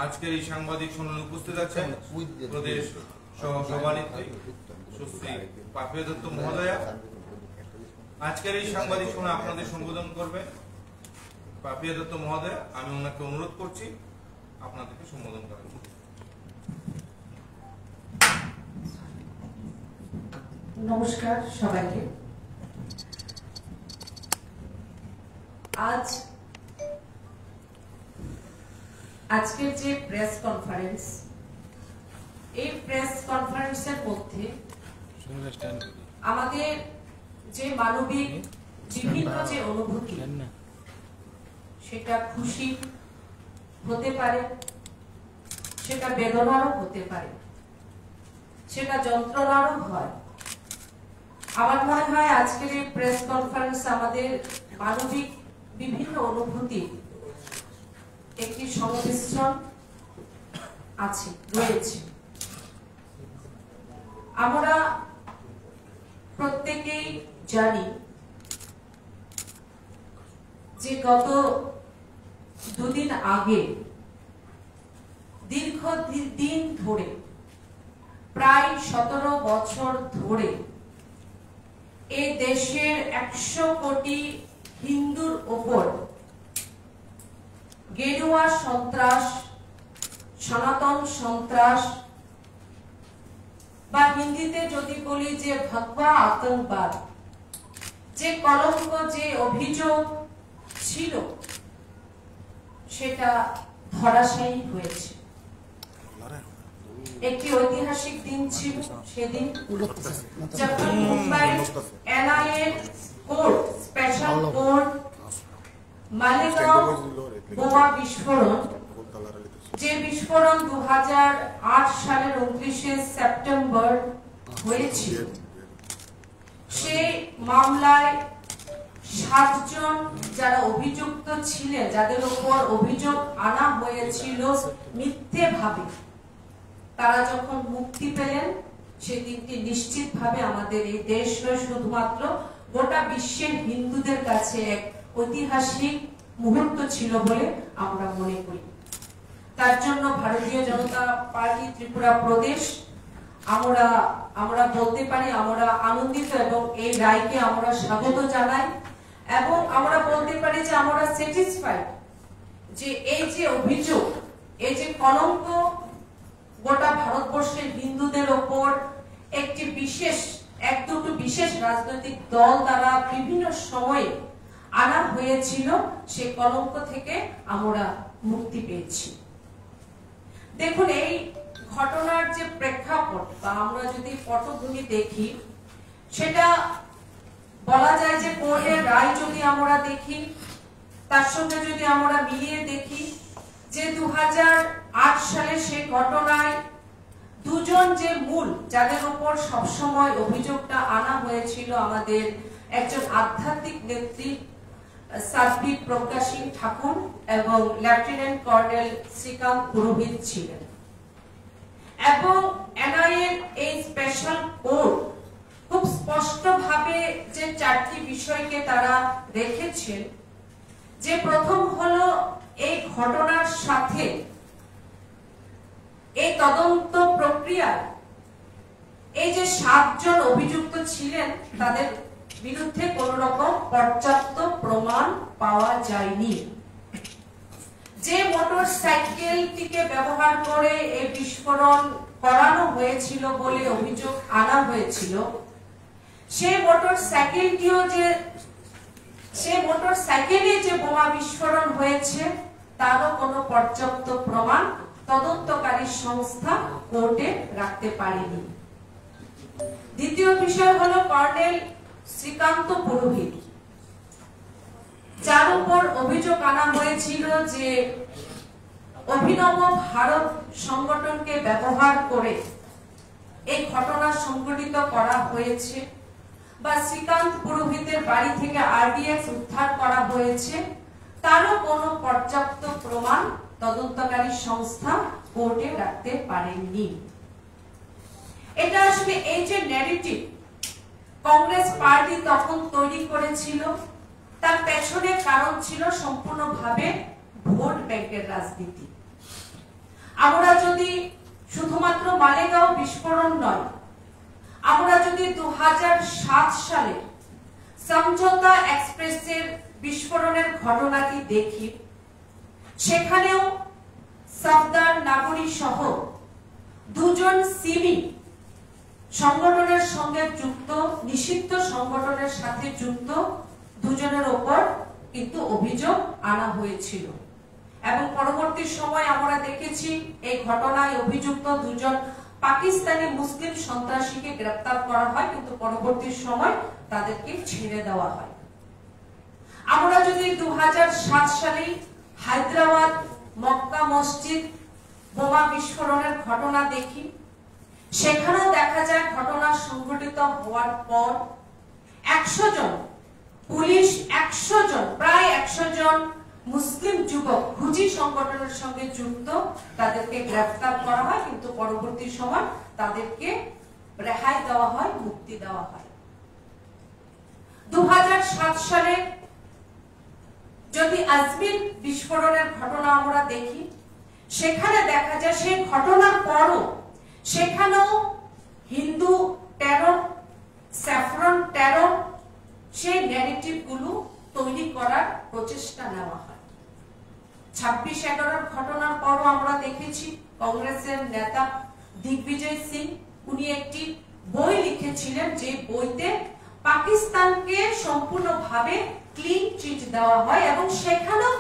আজকের এই সাংবাদিক সম্মেলনে উপস্থিত আছেন প্রদেশ সভানেত্রী সুশ্রী পাপিয়া দত্ত মহোদয়া। আজকের এই সাংবাদিক সম্মেলনে আপনাদের সম্বোধন করবে পাপিয়া দত্ত মহোদয়া। আমি ওনাকে অনুরোধ করছি আপনাদেরকে সম্বোধন করার। নমস্কার সবাইকে। আজকের যে প্রেস কনফারেন্স, এই প্রেস কনফারেন্সের মধ্যে আমাদের যে মানবিক বিভিন্ন যে অনুভূতি, সেটা খুশি হতে পারে, সেটা বেদনারও হতে পারে, সেটা যন্ত্রণারও হয়। আমার মনে হয় আজকের এই প্রেস কনফারেন্স আমাদের মানবিক বিভিন্ন অনুভূতি একটি সংমিশ্রণ রয়েছে। আমরা প্রত্যেকেই জানি যে গত দুদিন আগে দীর্ঘদিন ধরে, প্রায় 17 বছর ধরে এই দেশের 100 কোটি হিন্দুর ওপর গেরুয়া সন্ত্রাস, সনাতন সন্ত্রাস বা হিন্দিতে যদি বলি যে ভগবা আতঙ্কবাদ, যে কলঙ্ক, যে অভিযোগ ছিল, সেটা ধরাশায়ী হয়েছে। একটি ঐতিহাসিক দিন ছিল সেদিন, যখন Mumbai NIA court, special court Malegaon বোমা বিস্ফোরণ, যে বিস্ফোরণ 2008 সালের 29শে সেপ্টেম্বর হয়েছিল, সেই মামলায় 7 জন যারা অভিযুক্ত ছিলেন, যাদের উপর অভিযোগ আনা হয়েছিল মিথ্যে ভাবে, তারা যখন মুক্তি পেলেন, সেই দিনটি নিশ্চিতভাবে আমাদের এই দেশ নয়, শুধুমাত্র গোটা বিশ্বের হিন্দুদের কাছে এক ঐতিহাসিক মুহূর্ত ছিল বলে আমরা মনে করি। তার জন্য ভারতীয় জনতা পার্টি ত্রিপুরা প্রদেশ আমরা বলতে পারি আমরা আনন্দিত এবং এই রায়কে আমরা স্বাগত জানাই, এবং আমরা বলতে পারি যে আমরা স্যাটিসফাইড যে এই যে অভিযোগ, এই যে কলঙ্ক গোটা ভারতবর্ষের হিন্দুদের ওপর একটি এক দুটো বিশেষ রাজনৈতিক দল দ্বারা বিভিন্ন সময়ে আনা হয়েছিল, সেই কলঙ্ক থেকে আমরা মুক্তি পেয়েছি। দেখুন, এই ঘটনার যে প্রেক্ষাপট বা আমরা যদি পটভূমি দেখি, সেটা বলা যায় যে কোর্টের রায় যদি আমরা দেখি, তার সঙ্গে যদি আমরা মিলিয়ে দেখি যে 2008 সালে সেই ঘটনায় দুজন যে মূল, যাদের উপর সবসময় অভিযোগটা আনা হয়েছিল, আমাদের একজন আধ্যাত্মিক নেত্রী সাধ্বী প্রজ্ঞা সিং ঠাকুর এবং লেফটেন্যান্ট কর্নেল শ্রীকান্ত পুরোহিত ছিলেন। এবং এনআইএ এই স্পেশাল কোর্ট খুব স্পষ্টভাবে যে 4টি বিষয়কে তারা রেখেছেন, যে প্রথম হলো এই ঘটনার সাথে এই তদন্ত প্রক্রিয়ায় এই যে 7 জন অভিযুক্ত ছিলেন, তাদের বিরুদ্ধে কোন রকম পর্যাপ্ত প্রমাণ পাওয়া যায়নি। যে মোটরসাইকেলটিকে ব্যবহার করে এই বিস্ফোরণ করানো হয়েছিল বলে অভিযোগ আনা হয়েছিল, সেই মোটরসাইকেলে যে বোমা বিস্ফোরণ হয়েছে তারও কোনো পর্যাপ্ত প্রমাণ তদন্তকারী সংস্থা কোর্টে রাখতে পারেনি। দ্বিতীয় বিষয় হলো কর্নেল শ্রীকান্ত পুরোহিত, যার উপর অভিযোগ আনা হয়েছিল যে অভিনব ভারত সংগঠনকে ব্যবহার করে এই ঘটনা সংঘটিত করা হয়েছে, বা শ্রীকান্ত পুরোহিতের বাড়ি থেকে আরডিএক্স উদ্ধার করা হয়েছে, তারও কোনো পর্যাপ্ত প্রমাণ তদন্তকারী সংস্থা কোর্টে রাখতে পারেননি। এটা আসলে এই যে ন্যারেটিভ কংগ্রেস পার্টি তখন তৈরি করেছিল, তার পেছনে কারণ ছিল সম্পূর্ণভাবে ভোট ব্যাংকের রাজনীতি। আমরা যদি শুধুমাত্র মালেগাঁও বিস্ফোরণ নয়, আমরা যদি 2007 সালে সমঝোতা এক্সপ্রেসের বিস্ফোরণের ঘটনাটি দেখি, সেখানেও সফদার নাগরী সহ দুজন সিমি সংগঠনের সঙ্গে যুক্ত, নিষিদ্ধ সংগঠনের সাথে যুক্ত দুজনের ওপর কিন্তু অভিযোগ আনা হয়েছিল এবং পরবর্তী সময় আমরা দেখেছি এই ঘটনায় অভিযুক্ত দুজন পাকিস্তানি মুসলিম সন্ত্রাসীকে গ্রেফতার করা হয়, কিন্তু পরবর্তী সময় তাদেরকে ছেড়ে দেওয়া হয়। আমরা যদি 2007 সালে হায়দ্রাবাদ মক্কা মসজিদ বোমা বিস্ফোরণের ঘটনা দেখি, সেখানেও দেখা যায় ঘটনা সংঘটিত হওয়ার পর 100 জন পুলিশ, 100 জন, প্রায় 100 জন মুসলিম যুবক হুজি সংগঠনের সঙ্গে যুক্ত, তাদেরকে গ্রেফতার করা হয়, কিন্তু পরবর্তী সময় তাদেরকে রেহাই দেওয়া হয়, মুক্তি দেওয়া হয়। 2007 সালে যদি আজমির বিস্ফোরণের ঘটনা আমরা দেখি, সেখানে দেখা যায় সেই ঘটনার পরও সেখানেও হিন্দু টেরর, স্যাফরন টেরর, সেই ন্যারেটিভ গুলো তৈরি করার প্রচেষ্টা নেওয়া হয়। 26/11 ঘটনার পরও আমরা দেখেছি কংগ্রেসের নেতা দিগ্বিজয় সিং, উনি একটি বই লিখেছিলেন, যে বইতে পাকিস্তানকে সম্পূর্ণভাবে ক্লিন চিট দেওয়া হয় এবং সেখানেও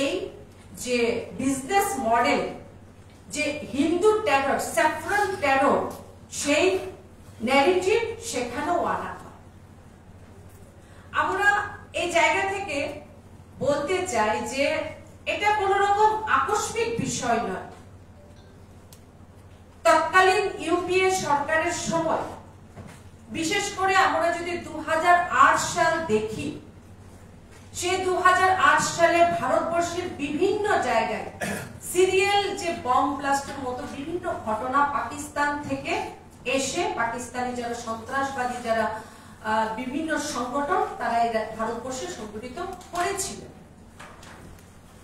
এই যে বিজনেস মডেল, যে হিন্দু টেরর, স্যাফরন টেরর, সেই ন্যারেটিভ সেখানেও আনা হয়। আমরা এই জায়গা থেকে বলতে চাই যে এটা কোন রকম আকস্মিক বিষয় নয়। তৎকালীন ইউপিএ সরকারের সময়, বিশেষ করে আমরা যদি 2008 সাল দেখি, সেই 2008 সালে ভারতবর্ষের বিভিন্ন জায়গায় সিরিয়াল যে বম ব্লাস্টের মতো বিভিন্ন ঘটনা পাকিস্তান থেকে এসে, পাকিস্তানি যারা সন্ত্রাসবাদী, যারা বিভিন্ন সংগঠন, তারা ভারতবর্ষে সংগঠিত করেছিলেন।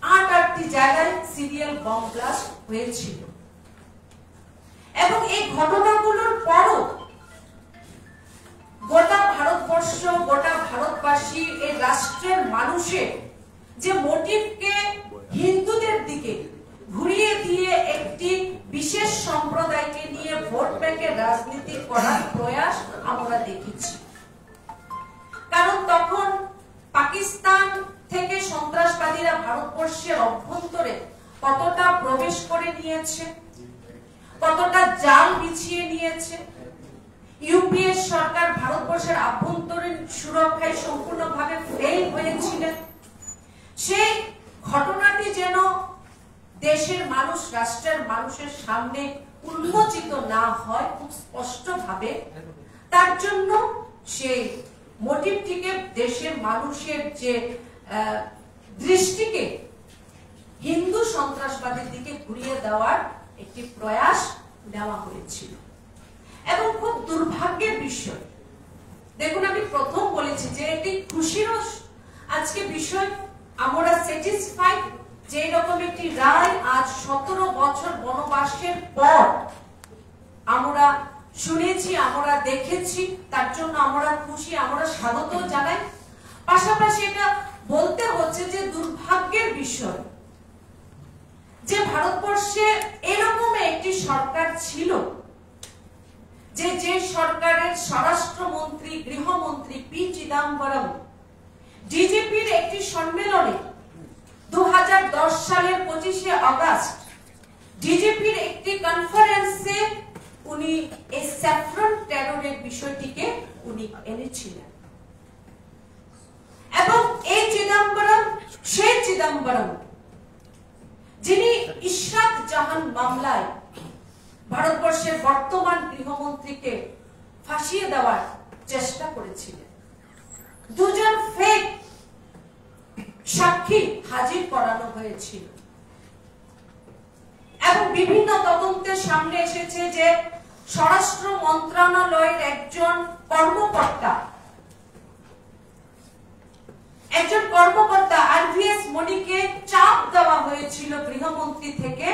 8-8টি জায়গায় সিরিয়াল বম ব্লাস্ট হয়েছিল এবং এই ঘটনাগুলোর পরও গোটা ভারতবর্ষ, গোটা ভারতবাসী, এই রাষ্ট্রের মানুষের যে মোটিভকে হিন্দুদের দিকে ঘুরিয়ে দিয়ে একটি বিশেষ সম্প্রদায়কে নিয়ে ভোট ব্যাংকের রাজনীতি করার প্রয়াস আমরা দেখেছি। কারণ তখন পাকিস্তান থেকে সন্ত্রাসবাদীরা ভারতবর্ষের অভ্যন্তরে কতটা প্রবেশ করে নিয়েছে, কতটা জাল বিছিয়ে নিয়েছে। ইউপিএ সরকার ভারতবর্ষের আভ্যন্তরীণ সুরক্ষায় সম্পূর্ণভাবে ফেল হয়েছিলেন। সেই ঘটনাটি যেন দেশের মানুষ, রাষ্ট্রের মানুষের সামনে উন্মোচিত না হয় খুব স্পষ্টভাবে, তার জন্য সেই মোটিভটিকে, দেশের মানুষের যে দৃষ্টিকে হিন্দু সন্ত্রাসবাদের দিকে ঘুরিয়ে দেওয়ার একটি প্রয়াস নেওয়া হয়েছিল। এবং খুব দুর্ভাগ্যের বিষয়, দেখুন আমি প্রথম বলেছি যে এটি খুশিরও আজকে বিষয়, আমরা স্যাটিসফাইড যে এরকম একটি রায় আজ 17 বছর বনবাসের পর আমরা শুনেছি, আমরা দেখেছি, তার জন্য আমরা খুশি, আমরা স্বাগত জানাই। পাশাপাশি এটা বলতে হচ্ছে যে দুর্ভাগ্যের বিষয় যে ভারতবর্ষে এরকম একটি সরকার ছিল, যে সরকারের স্বরাষ্ট্রমন্ত্রী, গৃহমন্ত্রী পি চিদাম্বরম ডিজিপির একটি সম্মেলনে 2010 সালের 25শে আগস্ট ডিজিপির একটি কনফারেন্সে উনি এই স্যাফরন টেররের বিষয়টিকে উনি এনেছিলেন এবং এই চিদাম্বরম, সেই চিদাম্বরম যিনি ইশরাত জাহান মামলায় ভারতবর্ষের বর্তমান গৃহমন্ত্রীকে ফাঁসিয়ে দেওয়ার চেষ্টা করেছিলেন। দুজন ফেক সাক্ষী হাজির করানো হয়েছিল এবং বিভিন্ন তদন্তের সামনে এসেছে যে স্বরাষ্ট্র মন্ত্রণালয়ের একজন কর্মকর্তা আরভিএস মনিকে চাপ দেওয়া হয়েছিল হয়েছিল গৃহমন্ত্রী থেকে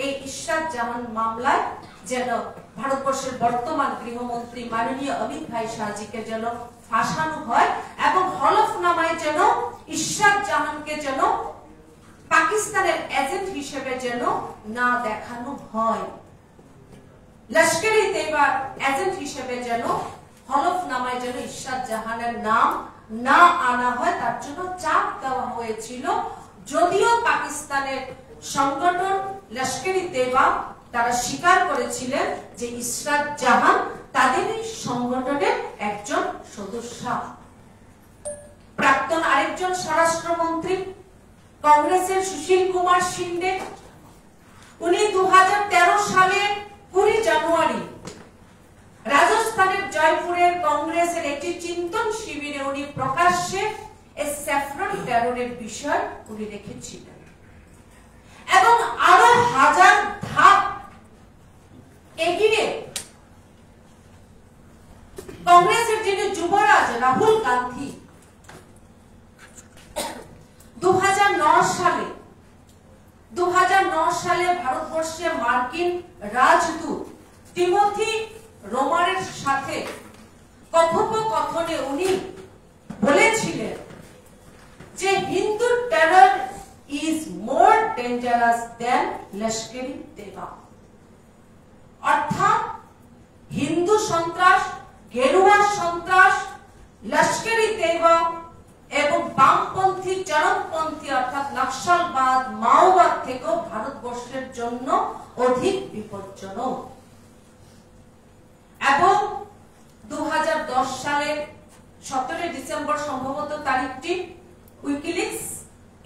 এই ইশরাত জাহান মামলায় যেন ভারতবর্ষের বর্তমান গৃহমন্ত্রী মাননীয় অমিত ভাই শাহজিকে যেন ফাঁসানো হয় এবং হলফনামায় যেন ইশরাত জাহানকে যেন পাকিস্তানের এজেন্ট হিসেবে যেন না দেখানো হয়, লস্করি তৈবার এজেন্ট হিসেবে যেন হলফনামায় যেন ইশরাত জাহানের নাম না আনা হয়, তার জন্য চাপ দেওয়া হয়েছিল। যদিও পাকিস্তানের সংগঠন লস্করি তৈবা তারা স্বীকার করেছিলেন যে ইশরাত জাহান তাদেরই সংগঠনের একজন সদস্য। প্রাক্তন আরেকজন স্বরাষ্ট্রমন্ত্রী কংগ্রেসের সুশীল কুমার শিন্ডে, উনি 2013 সালের 20 জানুয়ারি রাজস্থানের জয়পুরের কংগ্রেসের একটি চিন্তন শিবিরে উনি প্রকাশ্যে এই স্যাফরন টেররের বিষয় উনি রেখেছিলেন এবং আরো হাজার ধাপ এগিয়ে কংগ্রেসের যিনি যুবরাজ রাহুল গান্ধী 2009 সালে ভারতবর্ষে মার্কিন রাজদূত টিমোথি রোমারের সাথে কথোপকথনে উনি বলেছিলেন যে Hindu terror is more dangerous than Lashkar Taiba, অর্থাৎ হিন্দু সন্ত্রাস, গেরুয়া সন্ত্রাস, লস্করি তৈবা এবং বামপন্থী চরমপন্থী অর্থাৎ নকশালবাদ মাওবাদ থেকেও ভারতবর্ষের জন্য অধিক বিপজ্জনক। এবং 2010 সালের 17 ডিসেম্বর সম্ভবত তারিখটি উইকিলিক্স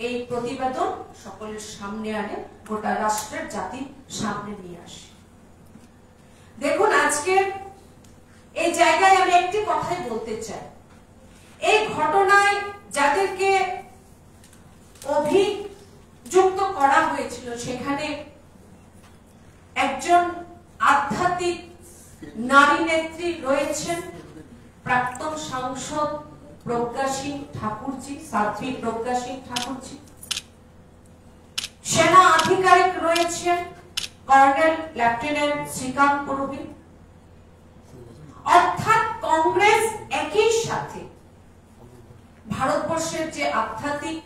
এই প্রতিবেদন সকলের সামনে আনে, গোটা রাষ্ট্রের জাতির সামনে নিয়ে আসে। দেখুন, আজকে এই জায়গায় আমি একটি কথাই বলতে চাই, এই ঘটনায় যাদেরকে অভিযুক্ত করা হয়েছিল সেখানে একজন আধ্যাত্মিক নারী নেত্রী রয়েছেন, প্রাক্তন সাংসদ প্রজ্ঞা সিং ঠাকুরজি, সাধ্বী প্রজ্ঞা সিং ঠাকুরজি, সেনা আধিকারিক রয়েছেন কর্নেল লেফটেন্যান্ট শ্রীকান্ত পুরোহিত। অর্থাৎ কংগ্রেস একই সাথে ভারতবর্ষের যে আধ্যাত্মিক,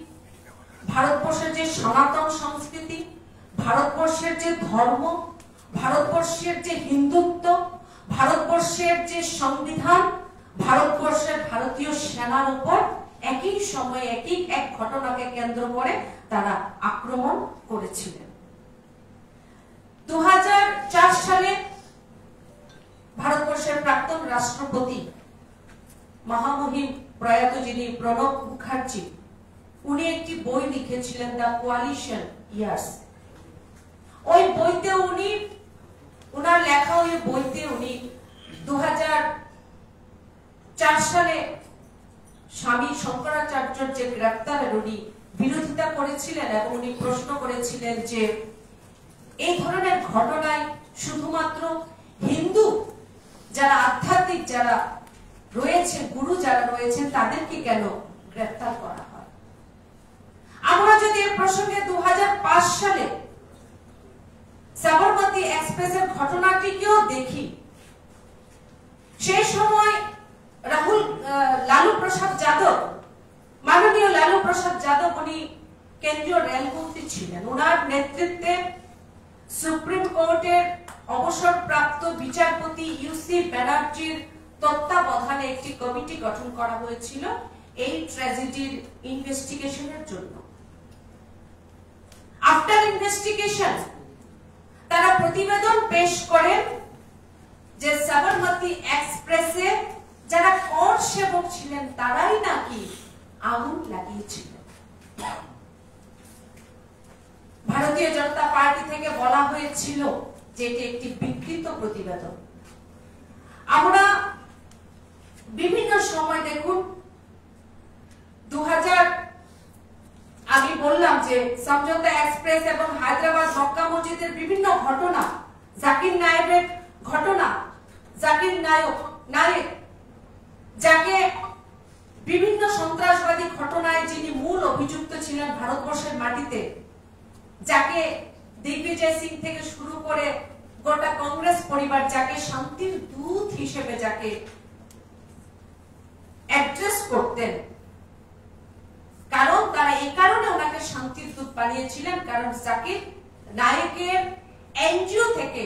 ভারতবর্ষের যে সনাতন সংস্কৃতি, ভারতবর্ষের যে ধর্ম, ভারতবর্ষের যে হিন্দুত্ব, ভারতবর্ষের যে সংবিধান, ভারতবর্ষের ভারতীয় সেনার উপর একই সময়ে এক ঘটনাকে কেন্দ্র করে তারা আক্রমণ করেছিলেন। 2004 সালে ভারতবর্ষের প্রাক্তন রাষ্ট্রপতি মহামহিম প্রয়াত যিনি প্রণব মুখার্জি, উনি একটি বই লিখেছিলেন দ্য কোয়ালিশন ইয়ার্স। ওই বইতে উনি, ওনার লেখা ওই বইতে উনি 2004 সালে স্বামী শঙ্করাচার্যের যে গ্রেফতারের উনি বিরোধিতা করেছিলেন এবং উনি প্রশ্ন করেছিলেন যে এই ধরনের ঘটনায় শুধুমাত্র হিন্দু যারা আধ্যাত্মিক যারা রয়েছে, গুরু যারা রয়েছেন, তাদেরকে কেন গ্রেফতার করা হয়। আমরা যদি এর প্রসঙ্গে 2005 সালে সাবরমতী এক্সপ্রেসের ঘটনাটিকেও দেখি, সেই সময় লালু প্রসাদ যাদব, মাননীয় লালু প্রসাদ যাদব, উনি কেন্দ্রীয় রেলমন্ত্রী ছিলেন। ওনার নেতৃত্বে সুপ্রিম কোর্টের অবসরপ্রাপ্ত বিচারপতি ইউসি ব্যানার্জির তত্ত্বাবধানে একটি কমিটি গঠন করা হয়েছিল এই ট্র্যাজেডির ইনভেস্টিগেশনের জন্য। আফটার ইনভেস্টিগেশন তারা প্রতিবেদন পেশ করেন যে সাবরমতী এক্সপ্রেসে যারা কর সেবক ছিলেন তারাই নাকি আগুন লাগিয়েছিলেন। ভারতীয় জনতা পার্টি থেকে বলা হয়েছিল যে এটি একটি বিকৃত প্রতিবেদন। আমরা বিভিন্ন সময় দেখুন 2000 আমি বললাম যে সমঝোতা এক্সপ্রেস এবং হায়দ্রাবাদ মক্কা মসজিদের বিভিন্ন ঘটনা, জাকির নায়েকের ঘটনা, জাকির নায়েক যাকে বিভিন্ন সন্ত্রাসবাদী ঘটনায় যিনি মূল অভিযুক্ত ছিলেন ভারতবর্ষের মাটিতে, যাকে দিগ্বিজয় সিং থেকে শুরু করে গোটা কংগ্রেস পরিবার যাকে শান্তির দূত হিসেবে যাকে অ্যাড্রেস করতেন, কারণ তারা এই কারণে ওনাকে শান্তির দূত বানিয়েছিলেন কারণ জাকির নায়েকের এনজিও থেকে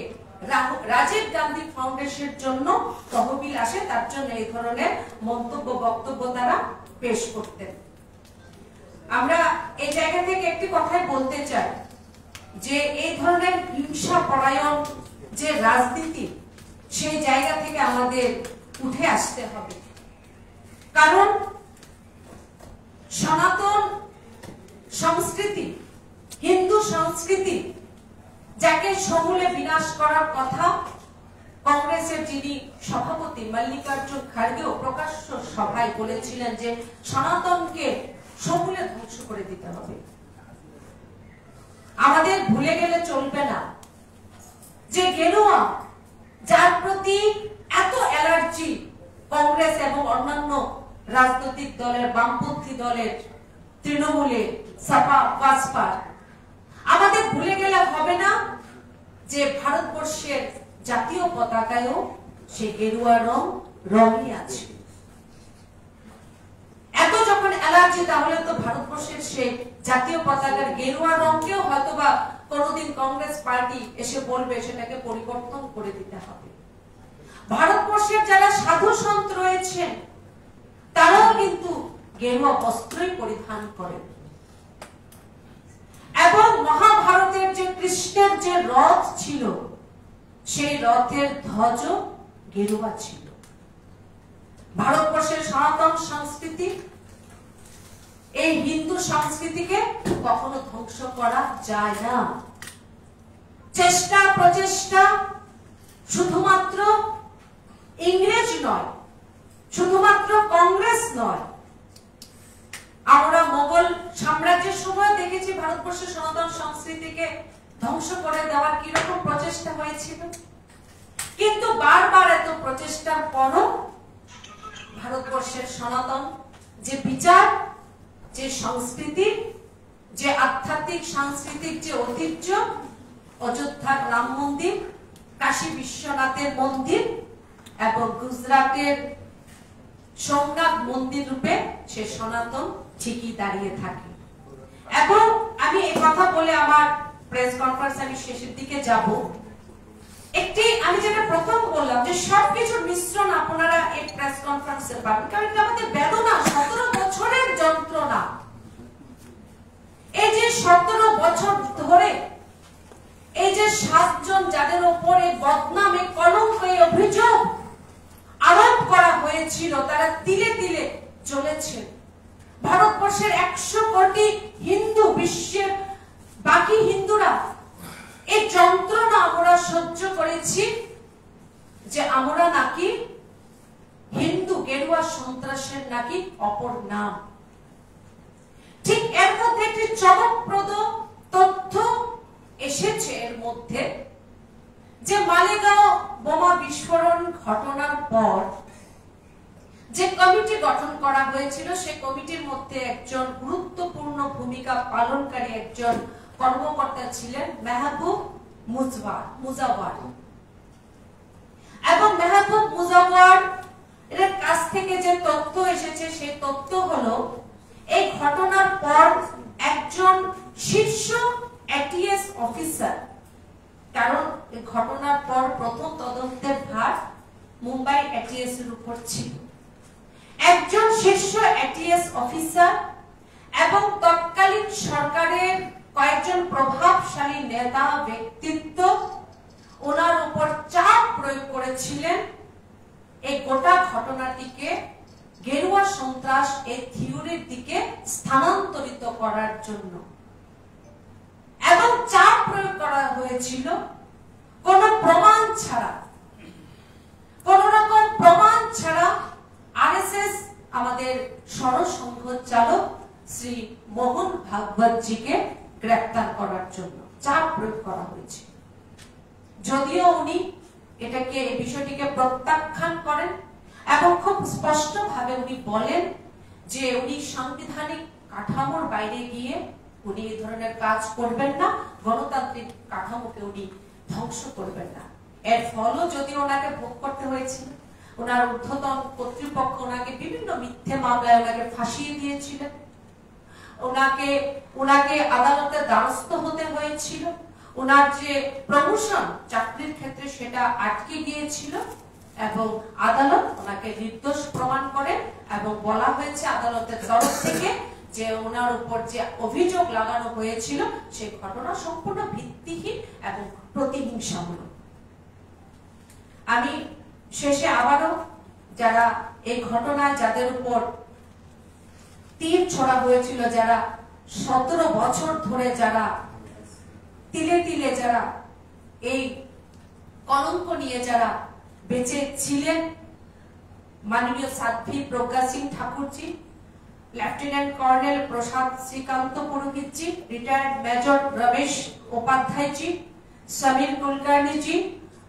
রাজীব গান্ধী ফাউন্ডেশনের জন্য তহবিল আসে, তার জন্য এই ধরনের মন্তব্য বক্তব্য তারা পেশ করতেন। আমরা এই জায়গা থেকে একটি কথাই বলতে চাই যে এই ধরনের হিংসা পরায়ণ যে রাজনীতি, সেই জায়গা থেকে আমাদের উঠে আসতে হবে। কারণ সনাতন সংস্কৃতি, হিন্দু সংস্কৃতি যাকে সমূলে বিনাশ করার কথা কংগ্রেসের যিনি সভাপতি মল্লিকার্জুন খাড়গেও প্রকাশ্য সভায় বলেছিলেন যে সনাতনকে সমূলে ধ্বংস করে দিতে হবে। আমাদের ভুলে গেলে চলবে না যে গেরুয়া যার প্রতি এত অ্যালার্জি কংগ্রেস এবং অন্যান্য রাজনৈতিক দলের, বামপন্থী দলের, তৃণমূলে, সাপা, বাসপা, আমাদের ভুলে গেলে হবে না যে ভারতবর্ষের জাতীয় পতাকায়ও সে গেরুয়া রঙই আছে। এত যখন অ্যালার্জি, তাহলে তো ভারতবর্ষের সেই জাতীয় পতাকার গেরুয়া রঙকেও হয়তোবা কোনোদিন কংগ্রেস পার্টি এসে বলবে সেটাকে পরিবর্তন করে দিতে হবে। ভারতবর্ষের যারা সাধু সন্ত রয়েছেন তারাও কিন্তু গেরুয়া বস্ত্রই পরিধান করেন এবং মহাভারতের যে কৃষ্ণের যে রথ ছিল সেই রথের ধ্বজ গেরুয়া ছিল। ভারতবর্ষের সনাতন সংস্কৃতি, এই হিন্দু সংস্কৃতিকে কখনো ধ্বংস করা যায় না। চেষ্টা প্রচেষ্টা শুধুমাত্র ইংরেজ নয়, শুধুমাত্র কংগ্রেস নয়, আমরা মোগল সাম্রাজ্যের সময় দেখেছি ভারতবর্ষের সনাতন সংস্কৃতিকে ধ্বংস করে দেওয়ার কিরকম প্রচেষ্টা হয়েছিল, কিন্তু বারবার এত প্রচেষ্টার পরও ভারতবর্ষের সনাতন যে বিচার, যে সংস্কৃতি, যে আধ্যাত্মিক সাংস্কৃতিক যে ঐতিহ্য, অযোধ্যার রাম মন্দির, কাশী বিশ্বনাথের মন্দির এবং গুজরাটের সোমনাথ মন্দির রূপে সে সনাতন ঠিকই দাঁড়িয়ে থাকে। এবং আমি এই কথা বলে আমার প্রেস কনফারেন্স আমি শেষের দিকে যাব। একটি আমি যেটা প্রথম বললাম যে সবকিছুর মিশ্রণ আপনারা এই প্রেস কনফারেন্সে পাবেন, কারণ এটা আমাদের বেদনা, 17 বছরের যন্ত্রণা। এই যে 17 বছর ধরে এই যে 7 জন যাদের উপরে বদনামে কলঙ্ক অভিযোগ আরোপ করা হয়েছিল, তারা তিলে তিলে চলেছে। ভারতবর্ষের 100 কোটি হিন্দু, বিশ্বের বাকি হিন্দুরা এই যন্ত্রণা আমরা সহ্য করেছি যে আমরা নাকি হিন্দু, গেরুয়া সন্ত্রাসের নাকি অপর নাম। ঠিক এর মধ্যে একটি চমকপ্রদ তথ্য এসেছে এর মধ্যে, যে মালেগাঁও বোমা বিস্ফোরণ ঘটনার পর যে কমিটি গঠন করা হয়েছিল, সেই কমিটির মধ্যে একজন গুরুত্বপূর্ণ ভূমিকা পালনকারী একজন কর্মকর্তা ছিলেন মেহবুব মুজাওয়ার। এবং মেহবুব মুজাওয়ার এর কাছ থেকে যে তথ্য এসেছে, সেই তথ্য হলো এই ঘটনার পর একজন শীর্ষ এটিএস অফিসার, কারণ এই ঘটনার পর প্রথম তদন্তের ভার মুম্বাই এটিএস এর উপর ছিল, একজন শীর্ষ এটিএস অফিসার এবং তৎকালীন সরকারের কয়েকজন প্রভাবশালী নেতা ব্যক্তিত্ব ওনার উপর চাপ প্রয়োগ করেছিলেন এই গোটা ঘটনাটিকে গেরুয়া সন্ত্রাস এই থিওরির দিকে স্থানান্তরিত করার জন্য। এবং চাপ প্রয়োগ করা হয়েছিল কোন প্রমাণ ছাড়া, কোন রকম প্রমাণ ছাড়া আরএসএস আমাদের সরসংঘ চালক শ্রী মোহন ভাগবতজিকে গ্রেফতার করার জন্য চাপ প্রয়োগ করা হয়েছে। যদিও উনি এটাকে, এই বিষয়টিকে প্রত্যাখ্যান করেন এবং খুব স্পষ্টভাবে উনি বলেন যে উনি সাংবিধানিক কাঠামোর বাইরে গিয়ে উনি এই ধরনের কাজ করবেন না, গণতান্ত্রিক কাঠামোকে উনি ধ্বংস করবেন না। এর ফলও যদি ওনাকে ভোগ করতে হয়েছিল, ওনার ঊর্ধ্বতন কর্তৃপক্ষ ওনাকে বিভিন্ন মিথ্যে মামলায় ওনাকে ফাঁসিয়ে দিয়েছিলেন, ওনাকে আদালতের দ্বারস্থ হতে হয়েছিল, ওনার যে প্রমোশন চাকরির ক্ষেত্রে সেটা আটকে গিয়েছিল এবং আদালত ওনাকে নির্দোষ প্রমাণ করে এবং বলা হয়েছে আদালতের তরফ থেকে যে ওনার উপর যে অভিযোগ লাগানো হয়েছিল সেই ঘটনা সম্পূর্ণ ভিত্তিহীন এবং প্রতিহিংসামূলক। আমি শেষে আবারও যারা এই ঘটনায় যাদের উপর তীর ছোড়া হয়েছিল, যারা 17 বছর ধরে যারা তিলে তিলে যারা এই কলঙ্ক নিয়ে যারা বেঁচে ছিলেন, মাননীয় সাধ্বী প্রজ্ঞা সিং ঠাকুরজি, লেফটেন্যান্ট কর্নেল প্রসাদ শ্রীকান্ত পুরোহিতজি, রিটায়ার্ড মেজর রমেশ উপাধ্যায়জি, সমীর কুলকার্ণীজি,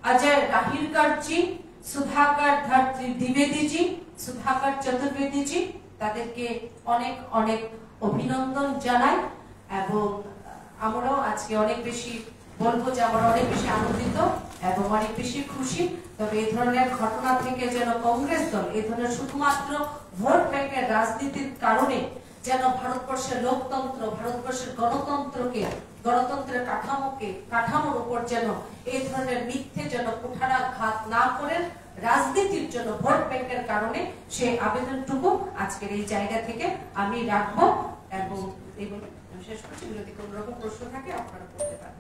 অজয় রাহিরকরজি, সুধাকর দ্বিবেদীজি, সুধাকর চতুর্বেদীজি, তাদেরকে অনেক অনেক অভিনন্দন জানাই। এবং আমরাও আজকে অনেক বেশি বলবো যে আমরা অনেক বেশি আনন্দিত এবং অনেক বেশি খুশি। তবে এই ধরনের ঘটনা থেকে যেন কংগ্রেস দল এই ধরনের শুধুমাত্র ভোট ব্যাংকের রাজনীতির কারণে যেন ভারতবর্ষের লোকতন্ত্র, ভারতবর্ষের গণতন্ত্রের কাঠামোর উপর যেন এই ধরনের মিথ্যে যেন কুঠারাঘাত না করেন, রাজনীতির জন্য ভোট ব্যাংকের কারণে সেই আবেদনটুকু আজকের এই জায়গা থেকে আমি রাখবো। এবং শেষ করছি, যদি কোনো রকম প্রশ্ন থাকে আপনারা করতে পারেন।